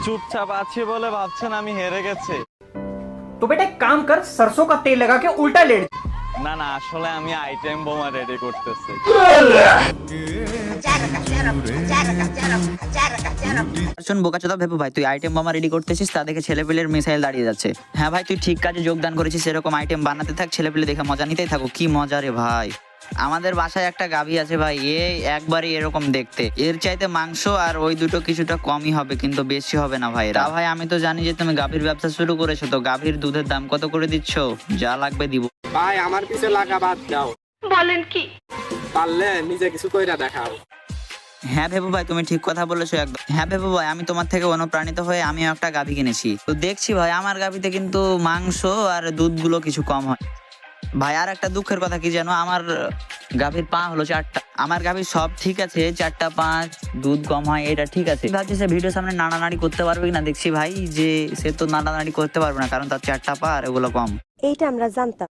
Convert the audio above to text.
চুপচাপ আছি বলে ভাবছেন আমি হেরে গেছি? तो बेटा एक काम कर, सरसों का तेल लगा के उल्टा लेट। না না, আসলে আমি আইটেম বোমা রেডি করতেছি। শোন বোকাচোদা ভেবু ভাই, তুই আইটেম বোমা রেডি করতেছিস, তা দেখে ছেলেপেলের মিসাইল দাঁড়িয়ে যাচ্ছে। হ্যাঁ ভাই, তুই ঠিক কাজে যোগদান করেছিস, এরকম আইটেম বানাতে থাক, ছেলেপেলে দেখে মজা নিতেই থাকো। কি মজা রে ভাই। আমাদের বাসায় একটা গাভী আছে ভাই, একবারই এরকম দেখতে। এর চাইতে মাংস আর ওই দুটো কিছুটা কমই হবে, কিন্তু বেশি হবে না ভাই। তা ভাই, আমি তো জানি যে তুমি গাভীর ব্যবসা শুরু করেছো, তো গাভীর দুধের দাম কত করে দিচ্ছ? যা লাগবে দিব। ভাই আমার পিছে লাগা বাদ দাও, বলেন কি? পারলে নিজে কিছু কইরা দেখাও। হ্যাঁ ভেবু ভাই, তুমি ঠিক কথা বলেছো একদম। হ্যাঁ ভেবু ভাই, আমি তোমার থেকে অনুপ্রাণিত হয়ে আমিও একটা গাভী কিনেছি। তো দেখছি ভাই, আমার গাভীতে কিন্তু মাংস আর দুধগুলো কিছু কম হয় ভাই। আর একটা দুঃখের কথা কি জানো, আমার গাভীর পা হলো 4টা। আমার গাভীর সব ঠিক আছে, 4টা পাঁচ, দুধ কম হয়, এটা ঠিক আছে। ভাবছি সে ভিডিওর সামনে নাড়ানাড়ি করতে পারবে কিনা, দেখছি ভাই যে সে তো নাড়ানাড়ি করতে পারবে না, কারণ তার 4টা পা আর এগুলো কম। এইটা আমরা জানতাম।